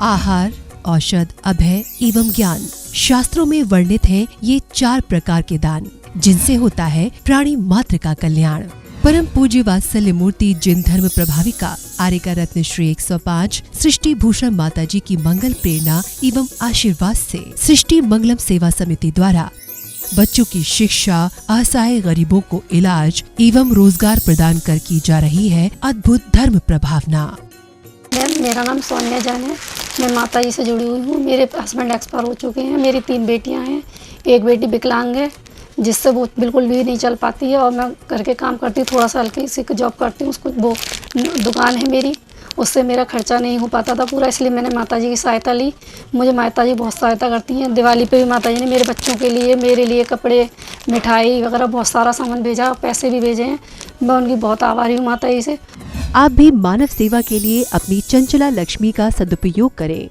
आहार, औषध, अभय एवं ज्ञान। शास्त्रों में वर्णित हैं ये 4 प्रकार के दान, जिनसे होता है प्राणी मात्र का कल्याण। परम पूज्य वात्सल्य मूर्ति जिन धर्म प्रभाविका आर्यका रत्न श्री 105 सृष्टि भूषण माता जी की मंगल प्रेरणा एवं आशीर्वाद से सृष्टि मंगलम सेवा समिति द्वारा बच्चों की शिक्षा, असहाय गरीबों को इलाज एवं रोजगार प्रदान कर की जा रही है अद्भुत धर्म प्रभावना। मेरा नाम सोनिया जान है। मैं माता जी से जुड़ी हुई हूँ। मेरे हस्बैंड एक्सपायर हो चुके हैं। मेरी 3 बेटियाँ हैं। एक बेटी विकलांग है, जिससे वो बिल्कुल भी नहीं चल पाती है, और मैं घर के काम करती हूँ, थोड़ा सा हल्की सी जॉब करती हूँ। उसको वो दुकान है मेरी, उससे मेरा खर्चा नहीं हो पाता था पूरा, इसलिए मैंने माता जी की सहायता ली। मुझे माता जी बहुत सहायता करती हैं। दिवाली पे भी माता जी ने मेरे बच्चों के लिए, मेरे लिए कपड़े, मिठाई वगैरह बहुत सारा सामान भेजा, पैसे भी भेजे हैं। मैं उनकी बहुत आभारी हूँ माता जी से। आप भी मानव सेवा के लिए अपनी चंचला लक्ष्मी का सदुपयोग करें।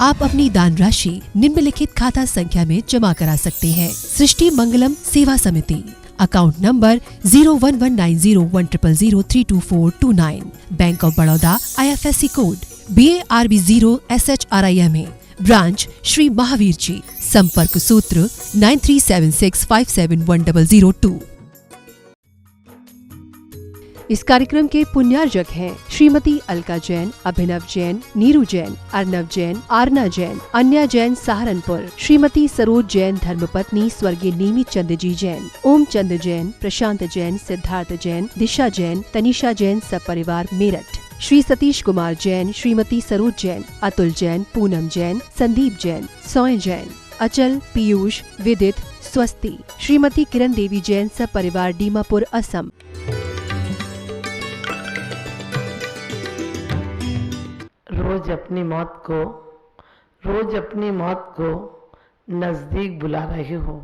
आप अपनी दान राशि निम्नलिखित खाता संख्या में जमा करा सकते हैं। सृष्टि Mangalam Seva Samiti, account number 01190100032429, bank of Baroda, IFSC code BARB 0 SHRIMA, branch Shri Mahavir ji, संपर्क सूत्र 9376571002। इस कार्यक्रम के पुण्यार्जक हैं श्रीमती अलका जैन, अभिनव जैन, नीरू जैन, अर्नव जैन, आरना जैन, अन्या जैन सहारनपुर, श्रीमती सरोज जैन धर्मपत्नी स्वर्गीय नीमी चंद जी जैन, ओम चंद जैन, प्रशांत जैन, सिद्धार्थ जैन, दिशा जैन, तनिषा जैन सब परिवार मेरठ, श्री सतीश कुमार जैन, श्रीमती सरोज जैन, अतुल जैन, पूनम जैन, संदीप जैन, सोय जैन, अचल, पीयूष, विदित, स्वस्ति, श्रीमती किरण देवी जैन सब परिवार दीमापुर असम। रोज अपनी मौत को नज़दीक बुला रहे हो,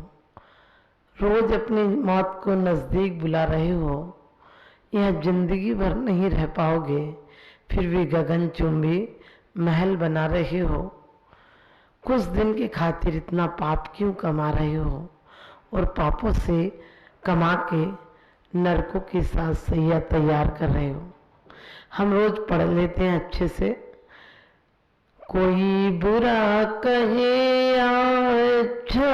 रोज अपनी मौत को नज़दीक बुला रहे हो। यह जिंदगी भर नहीं रह पाओगे, फिर भी गगनचुंबी महल बना रहे हो। कुछ दिन की खातिर इतना पाप क्यों कमा रहे हो, और पापों से कमा के नरकों के साथ सैया तैयार कर रहे हो। हम रोज पढ़ लेते हैं अच्छे से, कोई बुरा कहे या अच्छा,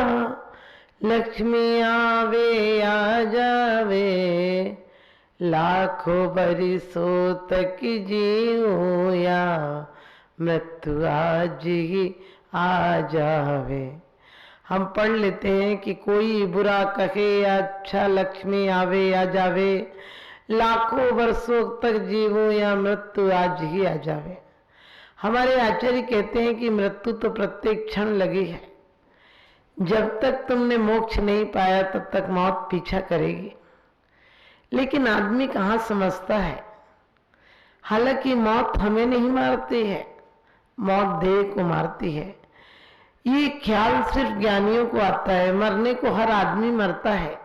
लक्ष्मी आवे आ जावे, लाखों बरिसों तक जीऊं या मृत्यु आज ही आ जावे। हम पढ़ लेते हैं कि कोई बुरा कहे या अच्छा, लक्ष्मी आवे आ जावे, लाखों वर्षों तक जीऊं या मृत्यु आज ही आ जावे। हमारे आचार्य कहते हैं कि मृत्यु तो प्रत्येक क्षण लगी है। जब तक तुमने मोक्ष नहीं पाया तब तक मौत पीछा करेगी। लेकिन आदमी कहाँ समझता है। हालांकि मौत हमें नहीं मारती है, मौत देह को मारती है। ये ख्याल सिर्फ ज्ञानियों को आता है। मरने को हर आदमी मरता है,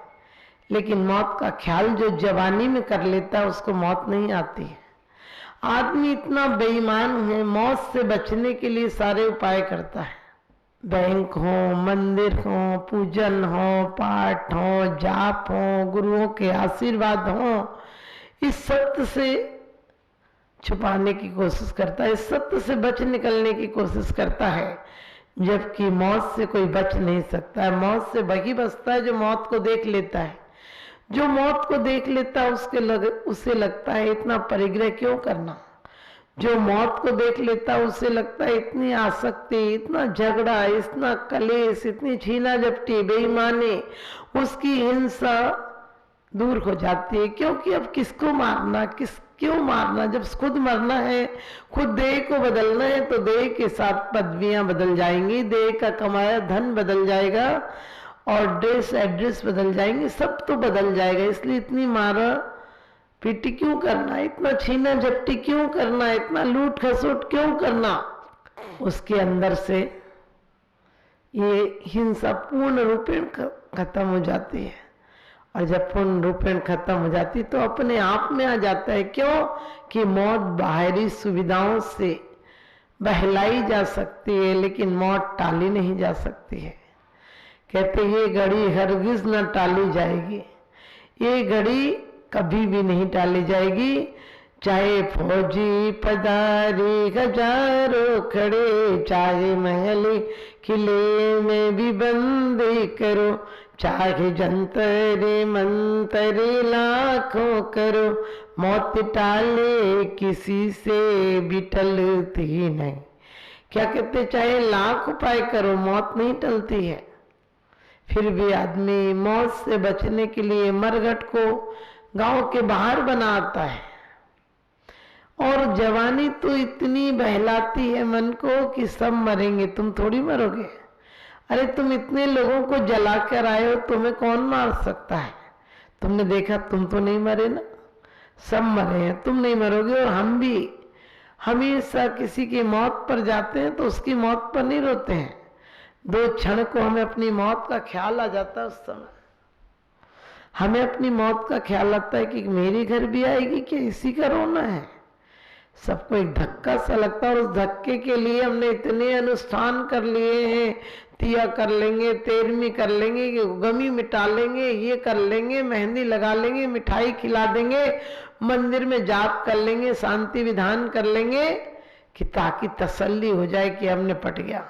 लेकिन मौत का ख्याल जो जवानी में कर लेता है उसको मौत नहीं आती है। आदमी इतना बेईमान है, मौत से बचने के लिए सारे उपाय करता है। बैंक हो, मंदिर हो, पूजन हो, पाठ हो, जाप हो, गुरुओं के आशीर्वाद हो, इस सत्य से छुपाने की कोशिश करता है, इस सत्य से बच निकलने की कोशिश करता है। जबकि मौत से कोई बच नहीं सकता है। मौत से वही बचता है जो मौत को देख लेता है। जो मौत को देख लेता है उसे लगता है इतना परिग्रह क्यों करना। जो मौत को देख लेता है उसे लगता है इतनी आसक्ति, इतना झगड़ा, इतना कलेश, इतनी छीना झपटी, बेईमानी, उसकी हिंसा दूर हो जाती है। क्योंकि अब किसको मारना, क्यों मारना। जब खुद मरना है, खुद देह को बदलना है, तो देह के साथ पदवियां बदल जाएंगी, देह का कमाया धन बदल जाएगा, और ड्रेस एड्रेस बदल जाएंगे, सब तो बदल जाएगा। इसलिए इतनी मारा पीटी क्यों करना, इतना छीना झपटी क्यों करना, इतना लूट खसोट क्यों करना। उसके अंदर से ये हिंसा पूर्ण रूपेण खत्म हो जाती है। और जब पूर्ण रूपेण खत्म हो जाती तो अपने आप में आ जाता है। क्यों कि मौत बाहरी सुविधाओं से बहलाई जा सकती है, लेकिन मौत टाली नहीं जा सकती है। कहते ये घड़ी हरगिज न टाली जाएगी, ये घड़ी कभी भी नहीं टाली जाएगी। चाहे फौजी पधारी हजारों खड़े, चाहे महल किले में भी बंदी करो, चाहे जंतरे मंतरे लाखों करो, मौत टाले किसी से भी टलती नहीं। क्या कहते, चाहे लाख उपाय करो मौत नहीं टलती है। फिर भी आदमी मौत से बचने के लिए मरघट को गांव के बाहर बनाता है। और जवानी तो इतनी बहलाती है मन को कि सब मरेंगे, तुम थोड़ी मरोगे। अरे तुम इतने लोगों को जला कर आए हो, तुम्हें कौन मार सकता है। तुमने देखा, तुम तो नहीं मरे ना, सब मरे हैं, तुम नहीं मरोगे। और हम भी हमेशा किसी की मौत पर जाते हैं तो उसकी मौत पर नहीं रोते हैं, 2 क्षण को हमें अपनी मौत का ख्याल आ जाता है। उस समय हमें अपनी मौत का ख्याल आता है कि मेरी घर भी आएगी, कि इसी का रोना है। सबको एक धक्का सा लगता है और उस धक्के के लिए हमने इतने अनुष्ठान कर लिए हैं, तिया कर लेंगे, तेरहवीं कर लेंगे, गमी मिटा लेंगे, ये कर लेंगे, मेहंदी लगा लेंगे, मिठाई खिला देंगे, मंदिर में जाप कर लेंगे, शांति विधान कर लेंगे, कि ताकि तसल्ली हो जाए कि अब निपट गया।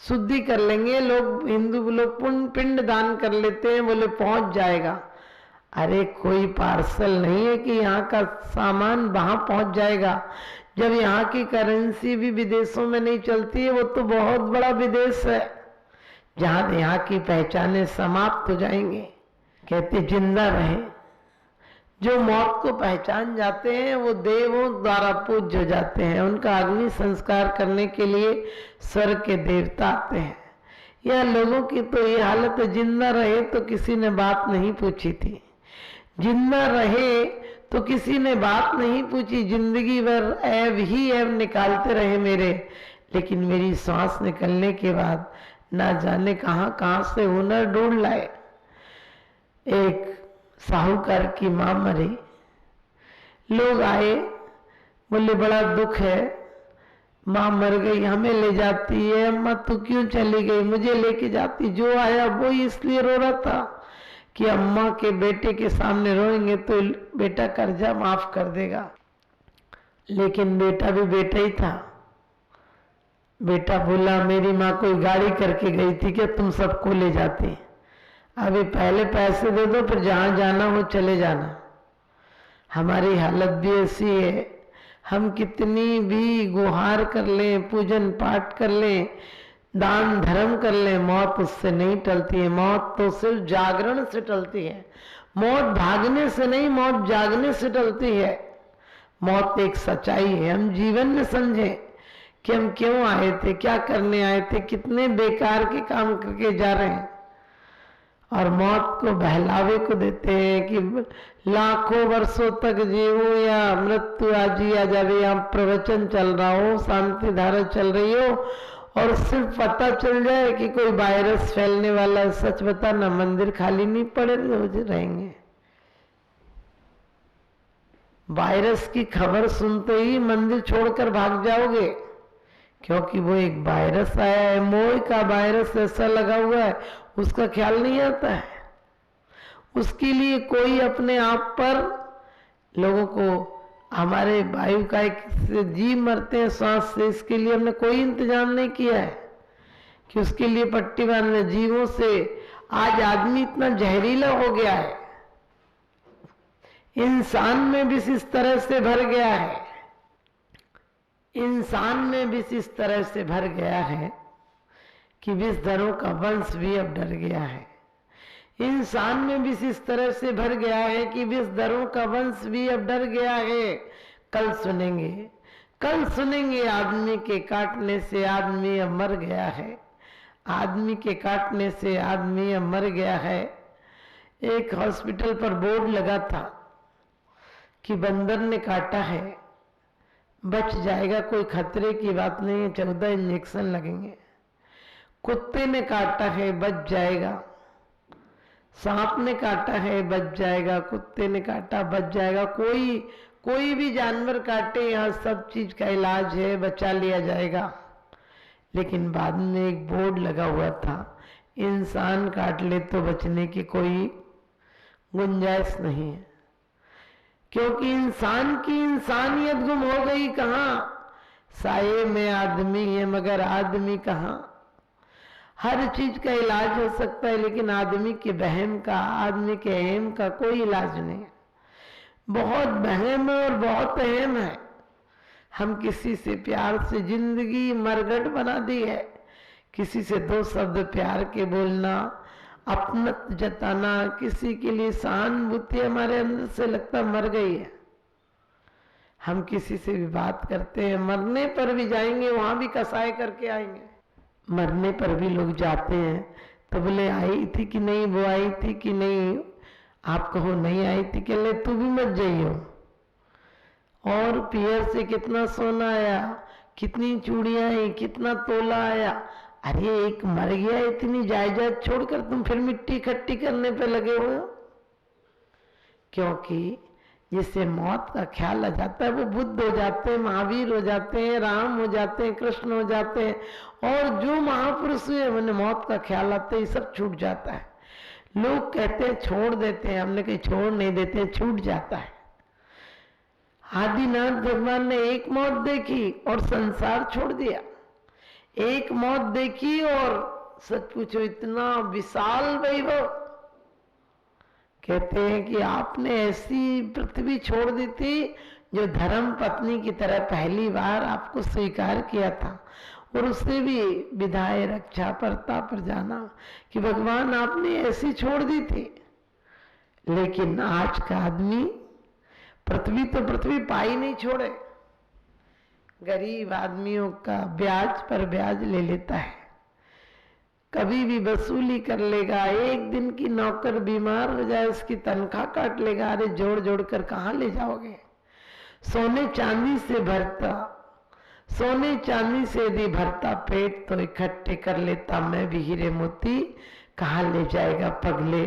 शुद्धि कर लेंगे, लोग हिंदू लोग पिंड दान कर लेते हैं, बोले पहुंच जाएगा। अरे कोई पार्सल नहीं है कि यहाँ का सामान वहां पहुंच जाएगा। जब यहाँ की करेंसी भी विदेशों में नहीं चलती है, वो तो बहुत बड़ा विदेश है जहां यहाँ की पहचाने समाप्त हो जाएंगे। कहते जिंदा रहे, जो मौत को पहचान जाते हैं वो देवों द्वारा पूज्य हो जाते हैं। उनका अग्नि संस्कार करने के लिए स्वर्ग के देवता आते हैं। यह लोगों की तो ये हालत है, जिंदा रहे तो किसी ने बात नहीं पूछी थी, जिंदा रहे तो किसी ने बात नहीं पूछी, जिंदगी भर ऐब ही ऐब निकालते रहे मेरे, लेकिन मेरी सांस निकलने के बाद ना जाने कहां से हुनर ढूंढ लाए। एक साहूकार की मां मरी, लोग आए, बोले बड़ा दुख है, मां मर गई, हमें ले जाती है। अम्मा तू क्यों चली गई, मुझे लेके जाती। जो आया वो इसलिए रो रहा था कि अम्मा के बेटे के सामने रोएंगे तो बेटा कर्जा माफ कर देगा। लेकिन बेटा भी बेटा ही था। बेटा बोला मेरी माँ कोई गाड़ी करके गई थी कि तुम सबको ले जाती, अभी पहले पैसे दे दो, फिर जहां जाना हो चले जाना। हमारी हालत भी ऐसी है, हम कितनी भी गुहार कर लें, पूजन पाठ कर लें, दान धर्म कर ले, मौत उससे नहीं टलती है। मौत तो सिर्फ जागरण से टलती है। मौत भागने से नहीं, मौत जागने से टलती है। मौत एक सच्चाई है। हम जीवन में समझें कि हम क्यों आए थे, क्या करने आए थे, कितने बेकार के काम करके जा रहे हैं, और मौत को बहलावे को देते हैं कि लाखों वर्षों तक जीवो या मृत्यु आज ही आ जावे। यहाँ प्रवचन चल रहा हो, शांति धारा चल रही हो, और सिर्फ पता चल जाए कि कोई वायरस फैलने वाला है, सच बताना मंदिर खाली नहीं पड़े रहेंगे। वायरस की खबर सुनते ही मंदिर छोड़कर भाग जाओगे, क्योंकि वो एक वायरस आया है, मोह का वायरस ऐसा लगा हुआ है, उसका ख्याल नहीं आता है। उसके लिए कोई अपने आप पर, लोगों को हमारे वायु का एक जीव मरते हैं सांस से, इसके लिए हमने कोई इंतजाम नहीं किया है कि उसके लिए पट्टी बांधने। जीवों से आज आदमी इतना जहरीला हो गया है, इंसान में भी इस तरह से भर गया है, इंसान में भी इस तरह से भर गया है कि विषधरों का वंश भी अब डर गया है। इंसान में भी इस तरह से भर गया है कि विषधरों का वंश भी अब डर गया है। कल सुनेंगे आदमी के काटने से आदमी अब मर गया है, आदमी के काटने से आदमी अब मर गया है। एक हॉस्पिटल पर बोर्ड लगा था कि बंदर ने काटा है, बच जाएगा, कोई खतरे की बात नहीं है, 14 इंजेक्शन लगेंगे। कुत्ते ने काटा है, बच जाएगा। सांप ने काटा है, बच जाएगा। कुत्ते ने काटा, बच जाएगा। कोई भी जानवर काटे, यहाँ सब चीज का इलाज है, बचा लिया जाएगा। लेकिन बाद में एक बोर्ड लगा हुआ था, इंसान काट ले तो बचने की कोई गुंजाइश नहीं है, क्योंकि इंसान की इंसानियत गुम हो गई कहाँ। साये में आदमी है मगर आदमी कहाँ। हर चीज का इलाज हो सकता है लेकिन आदमी के बहम का, आदमी के अहम का कोई इलाज नहीं है। बहुत बहम है और बहुत अहम है। हम किसी से प्यार से जिंदगी मरघट बना दी है। किसी से दो शब्द प्यार के बोलना, अपनत जताना, किसी के लिए सहानुभूति हमारे अंदर से लगता मर गई है। हम किसी से भी बात करते हैं, मरने पर भी जाएंगे वहां भी कसाई करके आएंगे। मरने पर भी लोग जाते हैं तो बोले आई थी कि नहीं, वो आई थी कि नहीं, आप कहो नहीं आई थी, कह ले तू भी मत जाइयो। और पियर से कितना सोना आया, कितनी चूड़ियां आई, कितना तोला आया। अरे एक मर गया, इतनी जायदाद छोड़कर तुम फिर मिट्टी इकट्ठी करने पे लगे हो। क्योंकि जिससे मौत का ख्याल आ जाता है वो बुद्ध हो जाते हैं, महावीर हो जाते हैं, राम हो जाते हैं, कृष्ण हो जाते हैं। और जो महापुरुष हुए उन्हें मौत का ख्याल आता है, सब छूट जाता है। लोग कहते हैं छोड़ देते हैं, हमने कहीं छोड़ नहीं देते हैं, छूट जाता है। आदिनाथ भगवान ने एक मौत देखी और संसार छोड़ दिया। एक मौत देखी और सच पूछो इतना विशाल वैभव। कहते हैं कि आपने ऐसी पृथ्वी छोड़ दी थी जो धर्म पत्नी की तरह पहली बार आपको स्वीकार किया था, और उससे भी विधाय रक्षा परता पर जाना कि भगवान आपने ऐसी छोड़ दी थी। लेकिन आज का आदमी पृथ्वी तो पृथ्वी पाई नहीं छोड़े। गरीब आदमियों का ब्याज पर ब्याज ले लेता है, कभी भी वसूली कर लेगा। एक दिन की नौकर बीमार हो जाए उसकी तनख्वाह काट लेगा। अरे जोड़ जोड़ कर कहाँ ले जाओगे। सोने चांदी से भरता, सोने चांदी से यदि भरता पेट तो इकट्ठे कर लेता मैं भी हीरे मोती। कहाँ ले जाएगा पगले,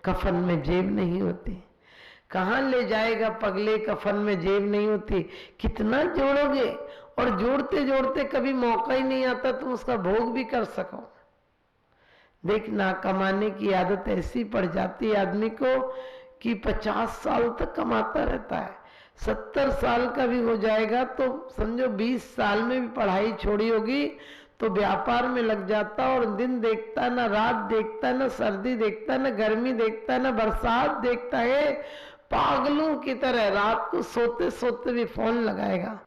कफन में जेब नहीं होती। कहाँ ले जाएगा पगले, कफन में जेब नहीं होती। कितना जोड़ोगे, और जोड़ते जोड़ते कभी मौका ही नहीं आता तुम उसका भोग भी कर सको। देखना कमाने की आदत ऐसी पड़ जाती है आदमी को कि 50 साल तक कमाता रहता है। 70 साल का भी हो जाएगा तो समझो 20 साल में भी पढ़ाई छोड़ी होगी तो व्यापार में लग जाता, और दिन देखता ना रात देखता, ना सर्दी देखता, ना गर्मी देखता, ना बरसात देखता है। पागलों की तरह रात को सोते सोते भी फोन लगाएगा,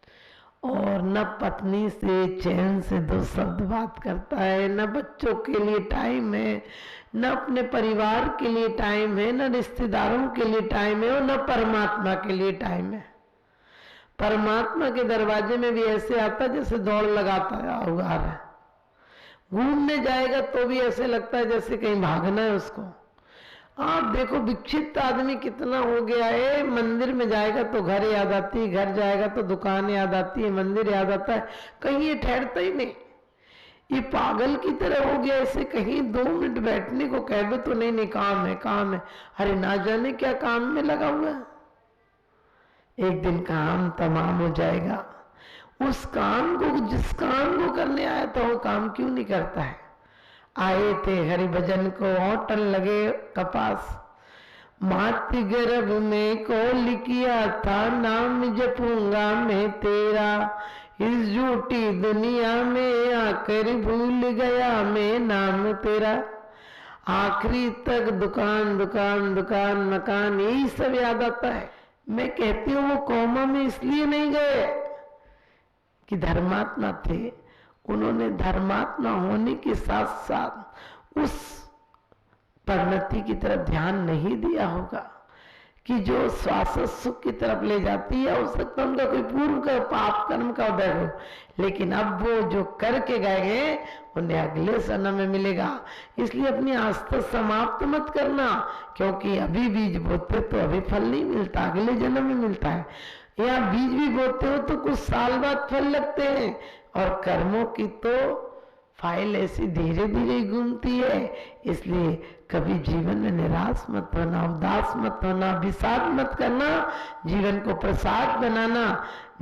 और न पत्नी से चैन से दो शब्द बात करता है, न बच्चों के लिए टाइम है, न अपने परिवार के लिए टाइम है, न रिश्तेदारों के लिए टाइम है, और न परमात्मा के लिए टाइम है। परमात्मा के दरवाजे में भी ऐसे आता जैसे दौड़ लगाता हुआ है। घूमने जाएगा तो भी ऐसे लगता है जैसे कहीं भागना है उसको। आप देखो विक्षिप्त आदमी कितना हो गया है। मंदिर में जाएगा तो घर याद आती है, घर जाएगा तो दुकान याद आती है, मंदिर याद आता है, कहीं ये ठहरता ही नहीं। ये पागल की तरह हो गया। ऐसे कहीं 2 मिनट बैठने को कह दो तो नहीं नहीं काम है काम है। अरे ना जाने क्या काम में लगा हुआ है। एक दिन काम तमाम हो जाएगा। उस काम को, जिस काम को करने आया था वो काम क्यों नहीं करता है। आए थे हरि भजन को, होटल लगे कपास, मातृ गर्भ में कौल किया था, नाम जपूंगा मैं तेरा, इस झूठी दुनिया में आकर भूल गया मैं नाम तेरा। आखिरी तक दुकान दुकान दुकान मकान यही सब याद आता है। मैं कहती हूँ वो कोमा में इसलिए नहीं गए कि धर्मात्मा थे। उन्होंने धर्मात्मा होने के साथ साथ उस परिणति की तरफ ध्यान नहीं दिया होगा कि जो श्वास सुख की तरफ ले जाती है। हो सकता है उनका कोई पूर्व का पाप कर्म का उदय हो, लेकिन अब वो जो करके गए हैं उन्हें अगले जन्म में मिलेगा। इसलिए अपनी आस्था समाप्त मत करना, क्योंकि अभी बीज बोते तो अभी फल नहीं मिलता, अगले जन्म में मिलता है। या बीज भी बोते हो तो कुछ साल बाद फल लगते हैं, और कर्मों की तो फाइल ऐसी धीरे धीरे घूमती है। इसलिए कभी जीवन में निराश मत होना, उदास मत होना, विषाद मत करना, जीवन को प्रसाद बनाना।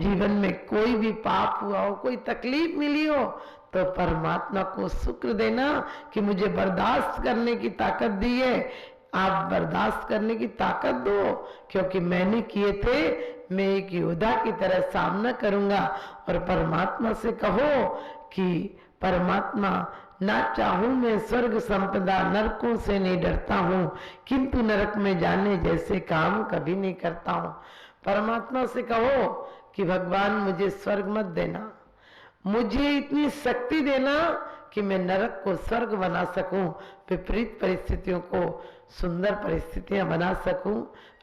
जीवन में कोई भी पाप हुआ हो, कोई तकलीफ मिली हो तो परमात्मा को शुक्र देना कि मुझे बर्दाश्त करने की ताकत दी है। आप बर्दाश्त करने की ताकत दो, क्योंकि मैंने किए थे, मैं एक योद्धा की तरह सामना करूंगा। और परमात्मा से कहो कि परमात्मा, ना चाहूं मैं स्वर्ग संपदा, नरकों से नहीं डरता हूं, किंतु नरक में जाने जैसे काम कभी नहीं करता हूं। परमात्मा से कहो कि भगवान मुझे स्वर्ग मत देना, मुझे इतनी शक्ति देना कि मैं नरक को स्वर्ग बना सकूं, विपरीत परिस्थितियों को सुंदर परिस्थितियां बना सकूं,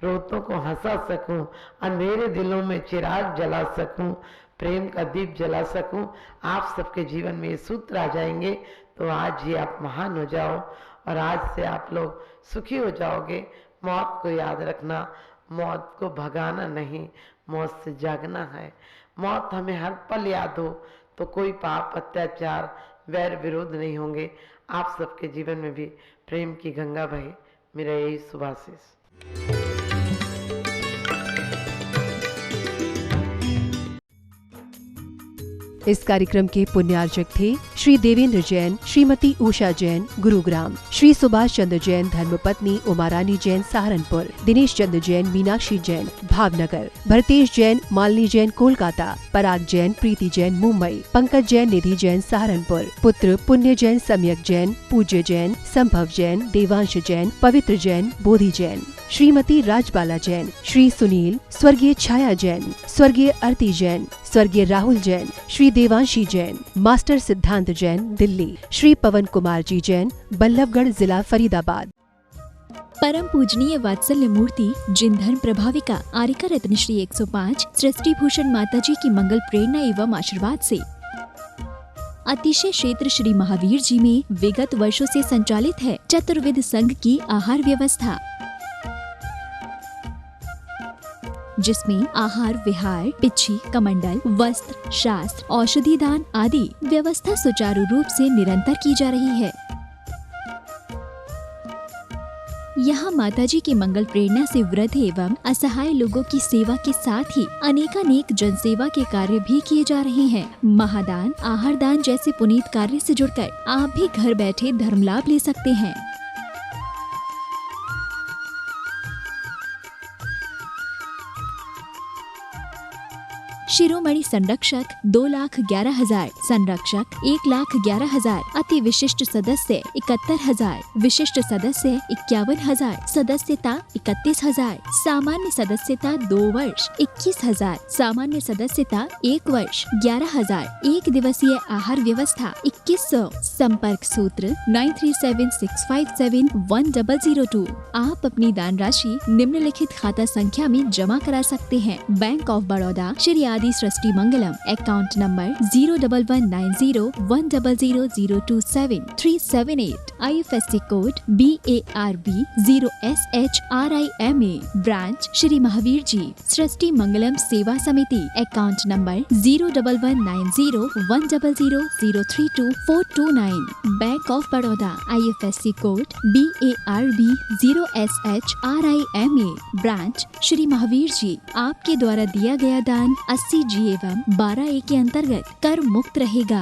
रोतों को हंसा सकूं, अंधेरे दिलों में चिराग जला सकूं, प्रेम का दीप जला सकूं। आप सबके जीवन में ये सूत्र आ जाएंगे तो आज ही आप महान हो जाओ और आज से आप लोग सुखी हो जाओगे। मौत को याद रखना, मौत को भगाना नहीं, मौत से जागना है। मौत हमें हर पल याद हो तो कोई पाप, अत्याचार, वैर विरोध नहीं होंगे। आप सबके जीवन में भी प्रेम की गंगा बहे, मेरा यही शुभाशीष। इस कार्यक्रम के पुण्यार्चक थे श्री देवेंद्र जैन, श्रीमती उषा जैन, गुरुग्राम, श्री सुभाष चंद्र जैन, धर्मपत्नी उमारानी जैन, सहारनपुर, दिनेश चंद्र जैन, मीनाक्षी जैन, भावनगर, भरतेश जैन, मालिनी जैन, कोलकाता, पराग जैन, प्रीति जैन, मुंबई, पंकज जैन, निधि जैन, सहारनपुर, पुत्र पुण्य जैन, सम्यक जैन, पूज्य जैन, संभव जैन, देवांश जैन, पवित्र जैन, बोधि जैन, श्रीमती राजबाला जैन, श्री सुनील, स्वर्गीय छाया जैन, स्वर्गीय आरती जैन, स्वर्गीय राहुल जैन, श्री देवांशी जैन, मास्टर सिद्धांत जैन, दिल्ली, श्री पवन कुमार जी जैन, बल्लभगढ़ जिला फरीदाबाद। परम पूजनीय वात्सल्य मूर्ति जिन धर्म प्रभाविका आरिका रत्न श्री 105 सृष्टि भूषण माता जी की मंगल प्रेरणा एवं आशीर्वाद से अतिशय क्षेत्र श्री महावीर जी में विगत वर्षों से संचालित है चतुर्विध संघ की आहार व्यवस्था, जिसमें आहार विहार, पिच्छी, कमंडल, वस्त्र, शास्त्र, औषधि दान आदि व्यवस्था सुचारू रूप से निरंतर की जा रही है। यहाँ माताजी की मंगल प्रेरणा से वृद्ध एवं असहाय लोगों की सेवा के साथ ही अनेकानेक जनसेवा के कार्य भी किए जा रहे हैं। महादान, आहार दान जैसे पुनीत कार्य से जुड़कर आप भी घर बैठे धर्म लाभ ले सकते हैं। शिरोमणि संरक्षक 2,11,000, संरक्षक 1,11,000, अति विशिष्ट सदस्य 71,000, विशिष्ट सदस्य 51,000, सदस्यता 31,000, सामान्य सदस्यता 2 वर्ष 21,000, सामान्य सदस्यता 1 वर्ष 11,000, एक दिवसीय आहार व्यवस्था 2100, संपर्क सूत्र 9376571002। आप अपनी दान राशि निम्नलिखित खाता संख्या में जमा करा सकते हैं। Bank of Baroda, Shri Adi Srishti Mangalam, account number 0119010027378, IFSC code BARB 0SHRIMA, branch Shri Mahavir ji, Srishti Mangalam Seva Samiti, account number 011901000322429, bank of Baroda, IFSC code BARB 0SHRIMA, branch Shri Mahavir ji. आपके द्वारा दिया गया दान 80G एवं 12A के अंतर्गत कर मुक्त रहेगा।